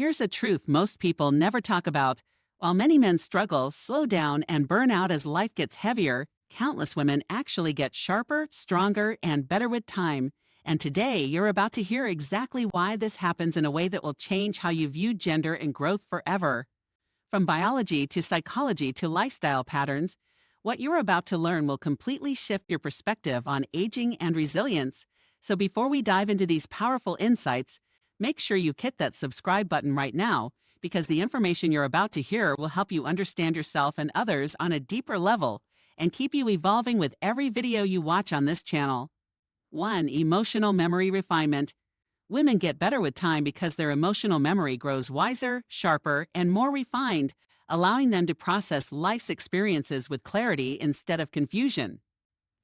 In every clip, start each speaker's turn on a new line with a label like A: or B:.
A: Here's a truth most people never talk about. While many men struggle, slow down, and burn out as life gets heavier, countless women actually get sharper, stronger, and better with time. And today, you're about to hear exactly why this happens in a way that will change how you view gender and growth forever. From biology to psychology to lifestyle patterns, what you're about to learn will completely shift your perspective on aging and resilience. So before we dive into these powerful insights, make sure you hit that subscribe button right now, because the information you're about to hear will help you understand yourself and others on a deeper level and keep you evolving with every video you watch on this channel. 1. Emotional memory refinement. Women get better with time because their emotional memory grows wiser, sharper, and more refined, allowing them to process life's experiences with clarity instead of confusion.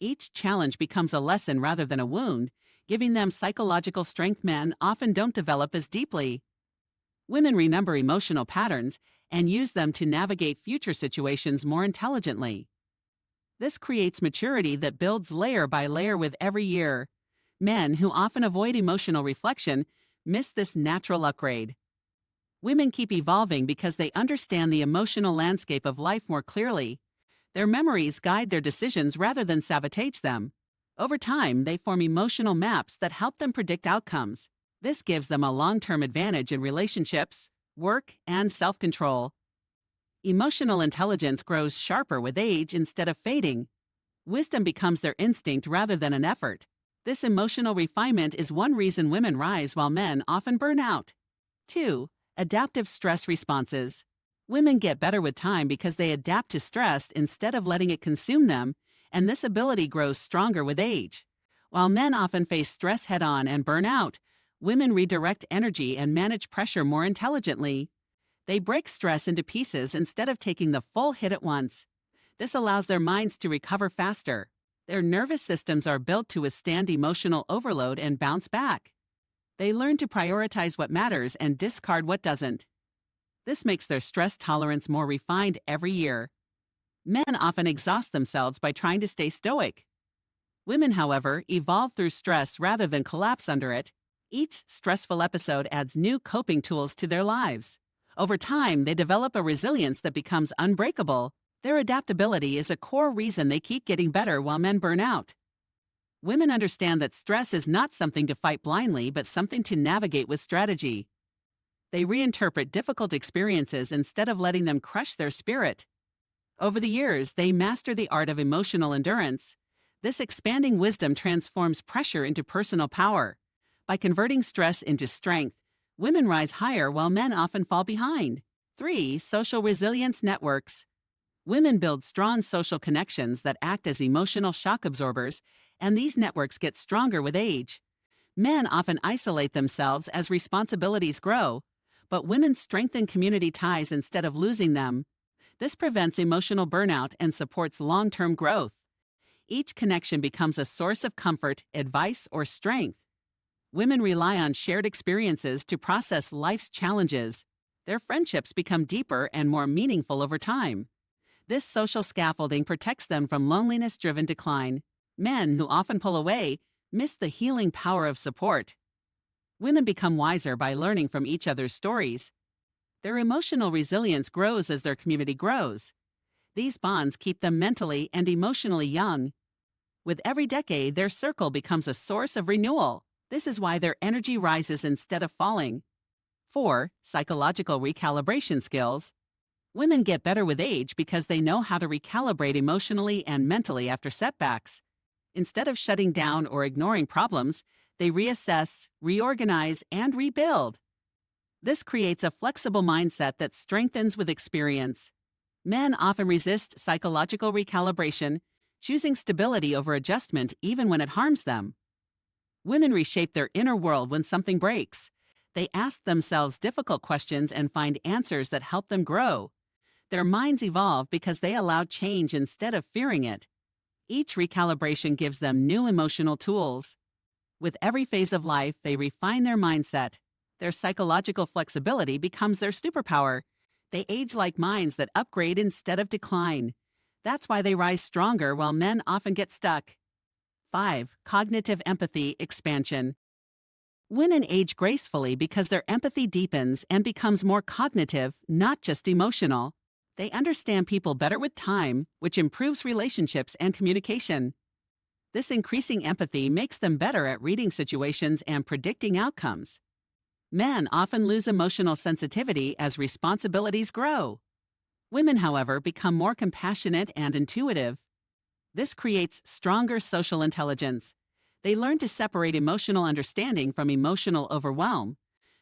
A: Each challenge becomes a lesson rather than a wound, giving them psychological strength men often don't develop as deeply. Women remember emotional patterns and use them to navigate future situations more intelligently. This creates maturity that builds layer by layer with every year. Men who often avoid emotional reflection miss this natural upgrade. Women keep evolving because they understand the emotional landscape of life more clearly. Their memories guide their decisions rather than sabotage them. Over time, they form emotional maps that help them predict outcomes. This gives them a long-term advantage in relationships, work, and self-control. Emotional intelligence grows sharper with age instead of fading. Wisdom becomes their instinct rather than an effort. This emotional refinement is one reason women rise while men often burn out. 2. Adaptive stress responses. Women get better with time because they adapt to stress instead of letting it consume them, and this ability grows stronger with age. While men often face stress head-on and burn out, women redirect energy and manage pressure more intelligently. They break stress into pieces instead of taking the full hit at once. This allows their minds to recover faster. Their nervous systems are built to withstand emotional overload and bounce back. They learn to prioritize what matters and discard what doesn't. This makes their stress tolerance more refined every year. Men often exhaust themselves by trying to stay stoic. Women, however, evolve through stress rather than collapse under it. Each stressful episode adds new coping tools to their lives. Over time, they develop a resilience that becomes unbreakable. Their adaptability is a core reason they keep getting better while men burn out. Women understand that stress is not something to fight blindly, but something to navigate with strategy. They reinterpret difficult experiences instead of letting them crush their spirit. Over the years, they master the art of emotional endurance. This expanding wisdom transforms pressure into personal power. By converting stress into strength, women rise higher while men often fall behind. 3. Social resilience networks. Women build strong social connections that act as emotional shock absorbers, and these networks get stronger with age. Men often isolate themselves as responsibilities grow, but women strengthen community ties instead of losing them. This prevents emotional burnout and supports long-term growth. Each connection becomes a source of comfort, advice, or strength. Women rely on shared experiences to process life's challenges. Their friendships become deeper and more meaningful over time. This social scaffolding protects them from loneliness-driven decline. Men who often pull away miss the healing power of support. Women become wiser by learning from each other's stories. Their emotional resilience grows as their community grows. These bonds keep them mentally and emotionally young. With every decade, their circle becomes a source of renewal. This is why their energy rises instead of falling. 4. Psychological recalibration skills. Women get better with age because they know how to recalibrate emotionally and mentally after setbacks. Instead of shutting down or ignoring problems, they reassess, reorganize, and rebuild. This creates a flexible mindset that strengthens with experience. Men often resist psychological recalibration, choosing stability over adjustment even when it harms them. Women reshape their inner world when something breaks. They ask themselves difficult questions and find answers that help them grow. Their minds evolve because they allow change instead of fearing it. Each recalibration gives them new emotional tools. With every phase of life, they refine their mindset. Their psychological flexibility becomes their superpower. They age like minds that upgrade instead of decline. That's why they rise stronger while men often get stuck. 5. Cognitive empathy expansion. Women age gracefully because their empathy deepens and becomes more cognitive, not just emotional. They understand people better with time, which improves relationships and communication. This increasing empathy makes them better at reading situations and predicting outcomes. Men often lose emotional sensitivity as responsibilities grow. Women, however, become more compassionate and intuitive. This creates stronger social intelligence. They learn to separate emotional understanding from emotional overwhelm.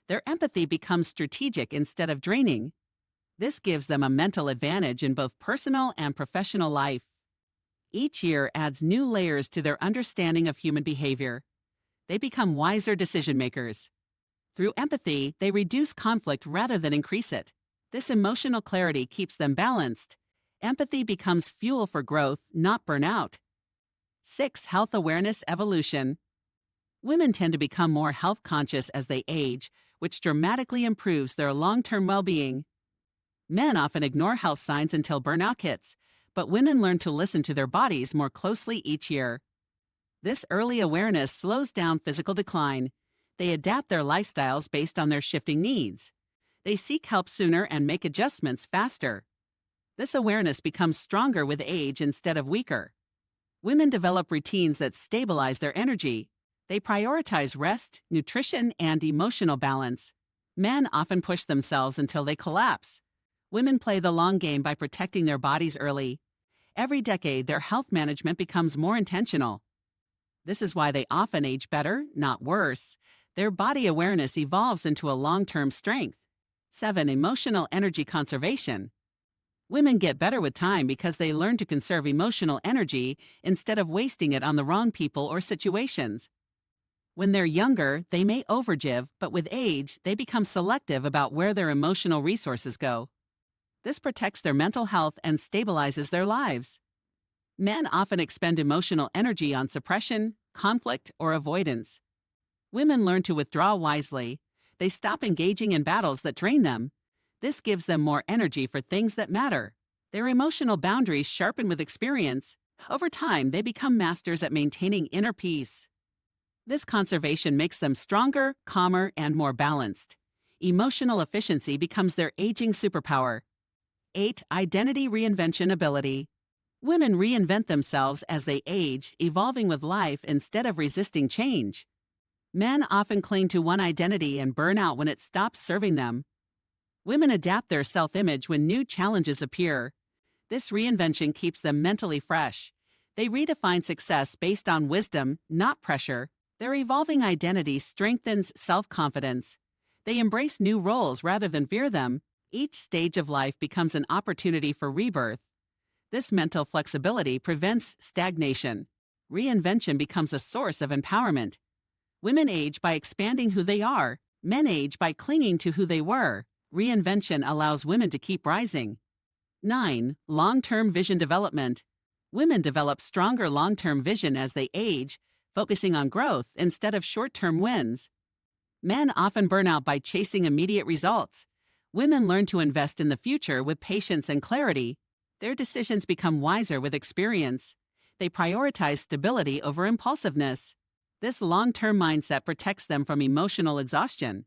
A: Their empathy becomes strategic instead of draining. This gives them a mental advantage in both personal and professional life. Each year adds new layers to their understanding of human behavior. They become wiser decision makers. Through empathy, they reduce conflict rather than increase it. This emotional clarity keeps them balanced. Empathy becomes fuel for growth, not burnout. 6. Health awareness evolution. Women tend to become more health conscious as they age, which dramatically improves their long-term well-being. Men often ignore health signs until burnout hits, but women learn to listen to their bodies more closely each year. This early awareness slows down physical decline. They adapt their lifestyles based on their shifting needs. They seek help sooner and make adjustments faster. This awareness becomes stronger with age instead of weaker. Women develop routines that stabilize their energy. They prioritize rest, nutrition, and emotional balance. Men often push themselves until they collapse. Women play the long game by protecting their bodies early. Every decade, their health management becomes more intentional. This is why they often age better, not worse. Their body awareness evolves into a long-term strength. 7. Emotional energy conservation. Women get better with time because they learn to conserve emotional energy instead of wasting it on the wrong people or situations. When they're younger, they may overgive, but with age, they become selective about where their emotional resources go. This protects their mental health and stabilizes their lives. Men often expend emotional energy on suppression, conflict, or avoidance. Women learn to withdraw wisely. They stop engaging in battles that drain them. This gives them more energy for things that matter. Their emotional boundaries sharpen with experience. Over time, they become masters at maintaining inner peace. This conservation makes them stronger, calmer, and more balanced. Emotional efficiency becomes their aging superpower. 8. Identity reinvention ability. Women reinvent themselves as they age, evolving with life instead of resisting change. Men often cling to one identity and burn out when it stops serving them. Women adapt their self-image when new challenges appear. This reinvention keeps them mentally fresh. They redefine success based on wisdom, not pressure. Their evolving identity strengthens self-confidence. They embrace new roles rather than fear them. Each stage of life becomes an opportunity for rebirth. This mental flexibility prevents stagnation. Reinvention becomes a source of empowerment. Women age by expanding who they are. Men age by clinging to who they were. Reinvention allows women to keep rising. 9. Long-term vision development. Women develop stronger long-term vision as they age, focusing on growth instead of short-term wins. Men often burn out by chasing immediate results. Women learn to invest in the future with patience and clarity. Their decisions become wiser with experience. They prioritize stability over impulsiveness. This long-term mindset protects them from emotional exhaustion.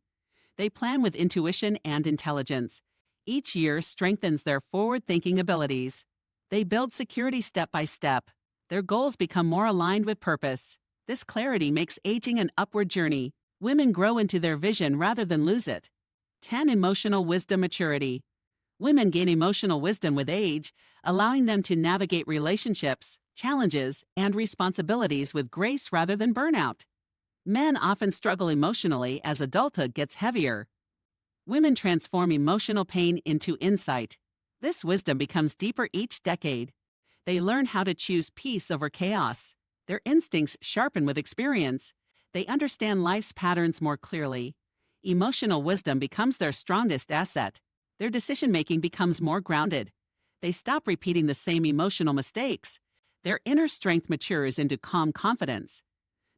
A: They plan with intuition and intelligence. Each year strengthens their forward-thinking abilities. They build security step by step. Their goals become more aligned with purpose. This clarity makes aging an upward journey. Women grow into their vision rather than lose it. 10. Emotional wisdom maturity. Women gain emotional wisdom with age, allowing them to navigate relationships, challenges, and responsibilities with grace rather than burnout. Men often struggle emotionally as adulthood gets heavier. Women transform emotional pain into insight. This wisdom becomes deeper each decade. They learn how to choose peace over chaos. Their instincts sharpen with experience. They understand life's patterns more clearly. Emotional wisdom becomes their strongest asset. Their decision-making becomes more grounded. They stop repeating the same emotional mistakes. Their inner strength matures into calm confidence.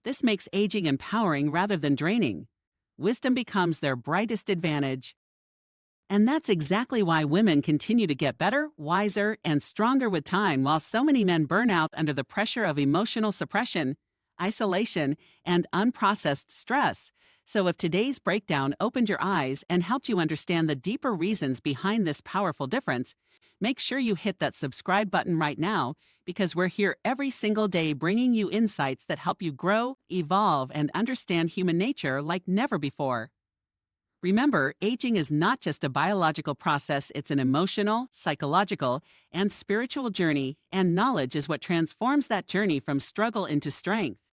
A: This makes aging empowering rather than draining. Wisdom becomes their brightest advantage. And that's exactly why women continue to get better, wiser, and stronger with time while so many men burn out under the pressure of emotional suppression. isolation, and unprocessed stress. So, if today's breakdown opened your eyes and helped you understand the deeper reasons behind this powerful difference, make sure you hit that subscribe button right now because we're here every single day bringing you insights that help you grow, evolve, and understand human nature like never before. Remember, aging is not just a biological process, it's an emotional, psychological, and spiritual journey, and knowledge is what transforms that journey from struggle into strength.